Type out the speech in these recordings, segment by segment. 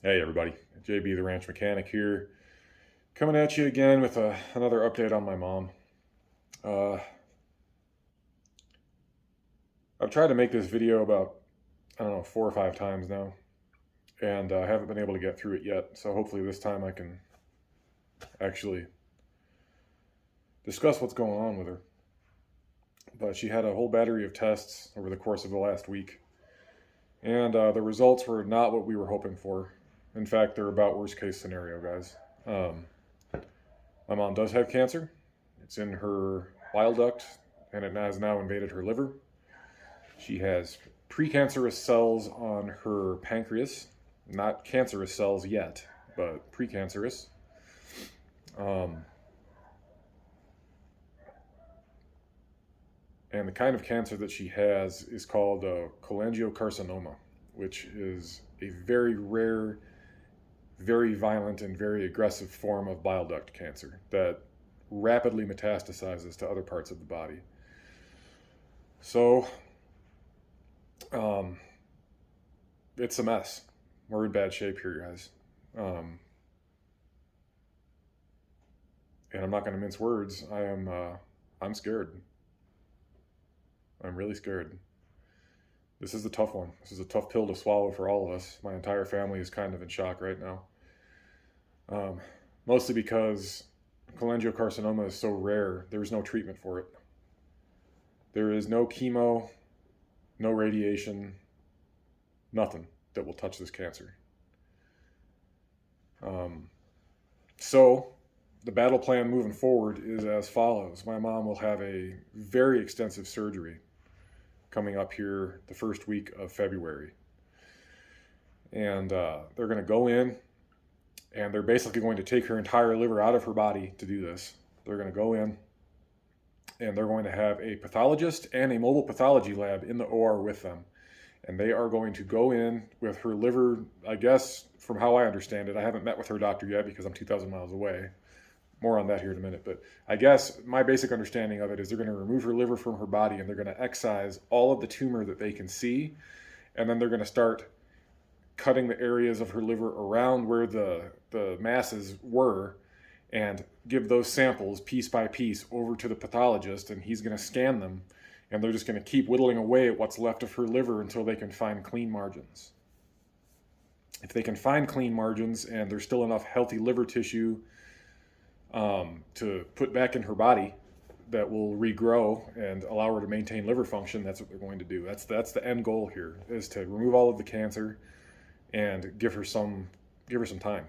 Hey everybody, JB the Ranch Mechanic here, coming at you again with another update on my mom. Uh, I've tried to make this video about, I don't know, 4 or 5 times now, and I haven't been able to get through it yet, so hopefully this time I can actually discuss what's going on with her. But she had a whole battery of tests over the course of the last week, and the results were not what we were hoping for. In fact, they're about worst case scenario, guys. Um, my mom does have cancer. It's in her bile duct, and it has now invaded her liver. She has precancerous cells on her pancreas, not cancerous cells yet, but precancerous. Um, and the kind of cancer that she has is called cholangiocarcinoma, which is a very rare, very violent, and very aggressive form of bile duct cancer that rapidly metastasizes to other parts of the body. So, um, it's a mess. We're in bad shape here, guys. Um, and I'm not going to mince words. I'm scared. I'm really scared. This is a tough one. This is a tough pill to swallow for all of us. My entire family is kind of in shock right now. Um, Mostly because cholangiocarcinoma is so rare, there's no treatment for it. There is no chemo, no radiation, nothing that will touch this cancer. Um, so, the battle plan moving forward is as follows. My mom will have a very extensive surgery coming up here the first week of February. And they're going to go in and they're basically going to take her entire liver out of her body to do this. They're going to go in and they're going to have a pathologist and a mobile pathology lab in the OR with them. And they are going to go in with her liver, I guess, from how I understand it. I haven't met with her doctor yet because I'm 2,000 miles away. More on that here in a minute. But I guess my basic understanding of it is they're going to remove her liver from her body and they're going to excise all of the tumor that they can see. And then they're going to start cutting the areas of her liver around where the masses were and give those samples piece by piece over to the pathologist, and he's going to scan them, and they're just going to keep whittling away at what's left of her liver until they can find clean margins. If they can find clean margins and there's still enough healthy liver tissue to put back in her body that will regrow and allow her to maintain liver function, that's what they're going to do. That's the end goal here, is to remove all of the cancer and give her some time.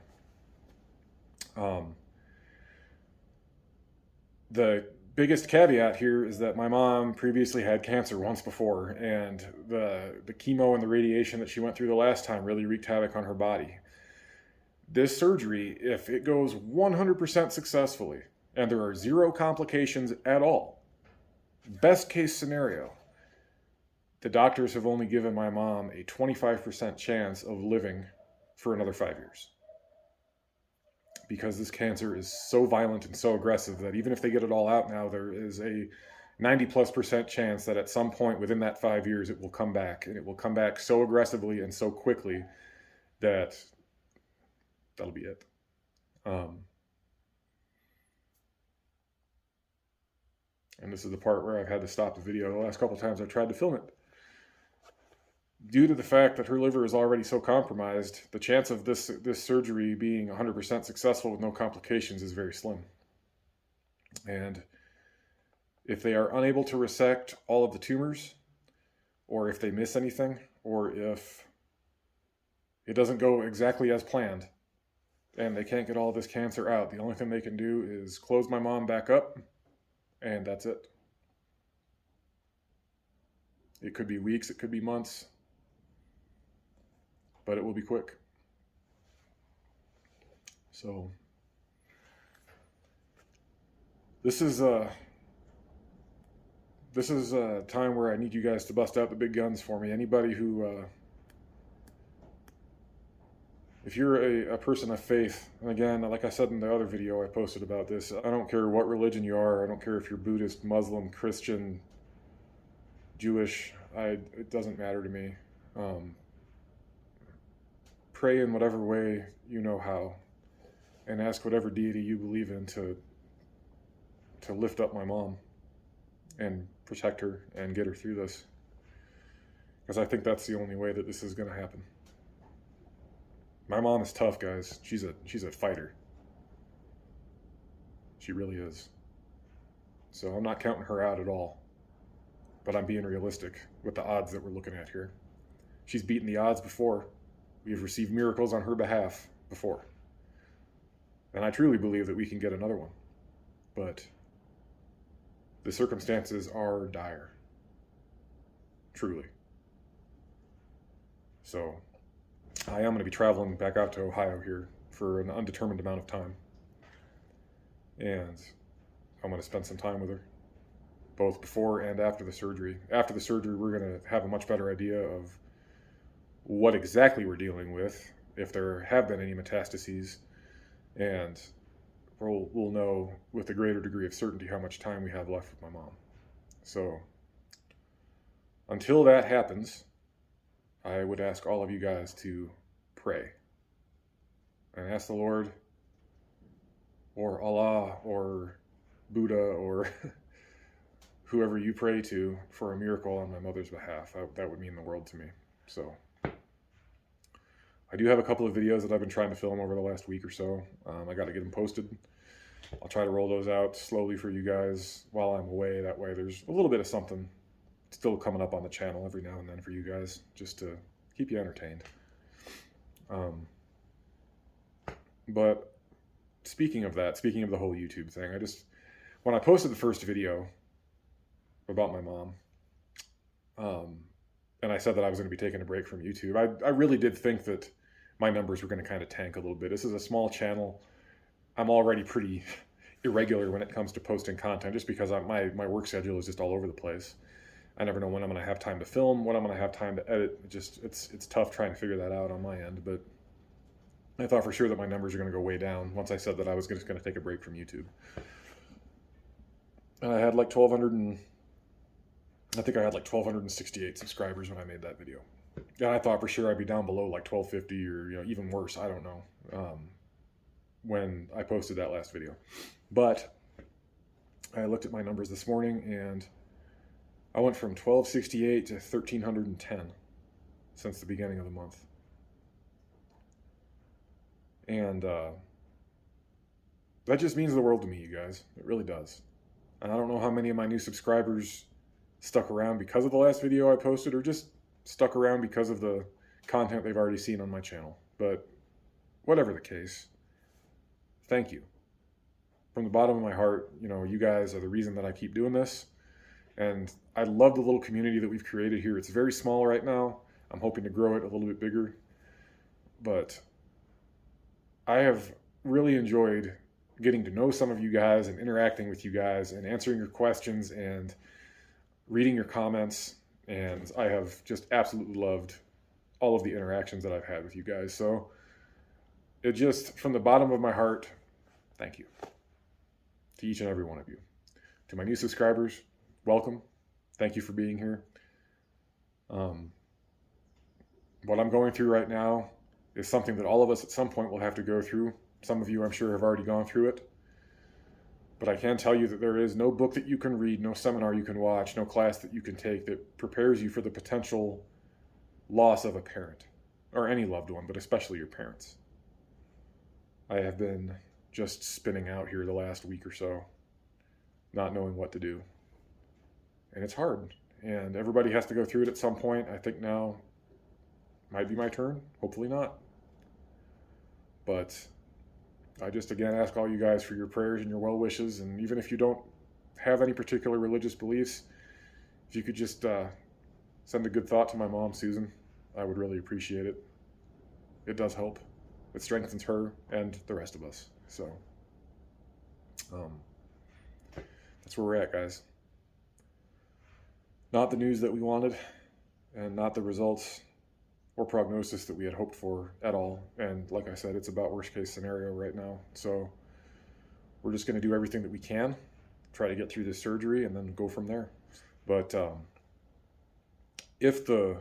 The biggest caveat here is that my mom previously had cancer once before, and the chemo and the radiation that she went through the last time really wreaked havoc on her body. This surgery, if it goes 100% successfully and there are zero complications at all, best case scenario, the doctors have only given my mom a 25% chance of living for another 5 years. Because this cancer is so violent and so aggressive that even if they get it all out now, there is a 90+% chance that at some point within that 5 years it will come back, and it will come back so aggressively and so quickly that that'll be it. And this is the part where I've had to stop the video the last couple of times I've tried to film it. Due to the fact that her liver is already so compromised, the chance of this surgery being 100% successful with no complications is very slim. And if they are unable to resect all of the tumors, or if they miss anything, or if it doesn't go exactly as planned, and they can't get all of this cancer out, the only thing they can do is close my mom back up, and that's it. It could be weeks, it could be months, but it will be quick. So this is a time where I need you guys to bust out the big guns for me. Anybody who, if you're a person of faith, and again, like I said in the other video I posted about this, I don't care what religion you are. I don't care if you're Buddhist, Muslim, Christian, Jewish. It doesn't matter to me. pray in whatever way you know how, and ask whatever deity you believe in to lift up my mom and protect her and get her through this. Because I think that's the only way that this is going to happen. My mom is tough, guys. She's a fighter. She really is. So I'm not counting her out at all. But I'm being realistic with the odds that we're looking at here. She's beaten the odds before. We've received miracles on her behalf before. And I truly believe that we can get another one. But the circumstances are dire. Truly. So I am going to be traveling back out to Ohio here for an undetermined amount of time. And I'm going to spend some time with her, both before and after the surgery. After the surgery, we're going to have a much better idea of what exactly we're dealing with, if there have been any metastases, and we'll know with a greater degree of certainty how much time we have left with my mom. So until that happens, I would ask all of you guys to pray and ask the Lord or Allah or Buddha or whoever you pray to for a miracle on my mother's behalf. That would mean the world to me. So I do have a couple of videos that I've been trying to film over the last week or so. I got to get them posted. I'll try to roll those out slowly for you guys while I'm away. That way there's a little bit of something still coming up on the channel every now and then for you guys, just to keep you entertained. But speaking of that, speaking of the whole YouTube thing, when I posted the first video about my mom, and I said that I was going to be taking a break from YouTube, I really did think that my numbers were going to kind of tank a little bit. This is a small channel. I'm already pretty irregular when it comes to posting content, just because my work schedule is just all over the place. I never know when I'm going to have time to film, when I'm going to have time to edit. It's tough trying to figure that out on my end, but I thought for sure that my numbers are going to go way down once I said that I was just going to take a break from YouTube. And I had like 1,268 subscribers when I made that video. And I thought for sure I'd be down below like 1,250 or even worse, I don't know, when I posted that last video. But I looked at my numbers this morning and I went from 1,268 to 1,310 since the beginning of the month. And that just means the world to me, you guys. It really does. And I don't know how many of my new subscribers stuck around because of the last video I posted, or just stuck around because of the content they've already seen on my channel. But whatever the case, thank you. From the bottom of my heart, you guys are the reason that I keep doing this. And I love the little community that we've created here. It's very small right now. I'm hoping to grow it a little bit bigger. But I have really enjoyed getting to know some of you guys and interacting with you guys and answering your questions and reading your comments. And I have just absolutely loved all of the interactions that I've had with you guys. So it just, from the bottom of my heart, thank you to each and every one of you. To my new subscribers, welcome. Thank you for being here. What I'm going through right now is something that all of us at some point will have to go through. Some of you, I'm sure, have already gone through it. But I can tell you that there is no book that you can read, no seminar you can watch, no class that you can take that prepares you for the potential loss of a parent, or any loved one, but especially your parents. I have been just spinning out here the last week or so, not knowing what to do. And it's hard, and everybody has to go through it at some point. I think now might be my turn, hopefully not. But I just again ask all you guys for your prayers and your well wishes, and even if you don't have any particular religious beliefs, if you could just send a good thought to my mom, Susan, I would really appreciate it. It does help. It strengthens her and the rest of us. So that's where we're at, guys. Not the news that we wanted, and not the results or prognosis that we had hoped for at all. And like I said, it's about worst case scenario right now. So we're just going to do everything that we can, try to get through this surgery, and then go from there. But if the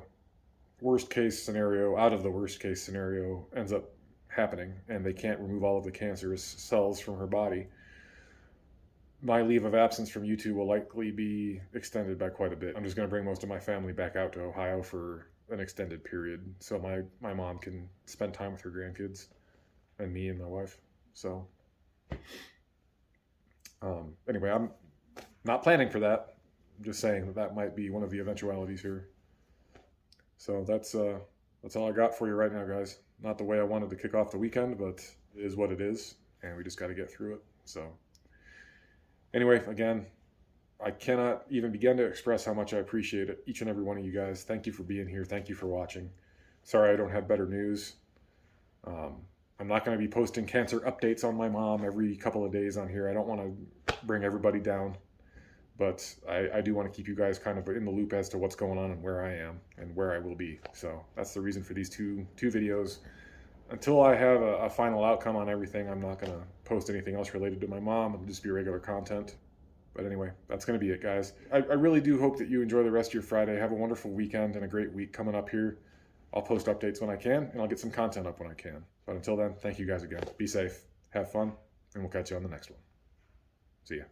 worst case scenario, out of the worst case scenario, ends up happening and they can't remove all of the cancerous cells from her body, my leave of absence from YouTube will likely be extended by quite a bit. I'm just going to bring most of my family back out to Ohio for an extended period so my mom can spend time with her grandkids and me and my wife. So anyway, I'm not planning for that. I'm just saying that that might be one of the eventualities here. So that's all I got for you right now, guys. Not the way I wanted to kick off the weekend, but it is what it is, and we just got to get through it. So anyway, again, I cannot even begin to express how much I appreciate it, each and every one of you guys. Thank you for being here. Thank you for watching. Sorry I don't have better news. I'm not going to be posting cancer updates on my mom every couple of days on here. I don't want to bring everybody down, but I do want to keep you guys kind of in the loop as to what's going on and where I am and where I will be. So that's the reason for these two videos. Until I have a final outcome on everything, I'm not going to post anything else related to my mom. It'll just be regular content. But anyway, that's going to be it, guys. I really do hope that you enjoy the rest of your Friday. Have a wonderful weekend and a great week coming up here. I'll post updates when I can, and I'll get some content up when I can. But until then, thank you guys again. Be safe, have fun, and we'll catch you on the next one. See ya.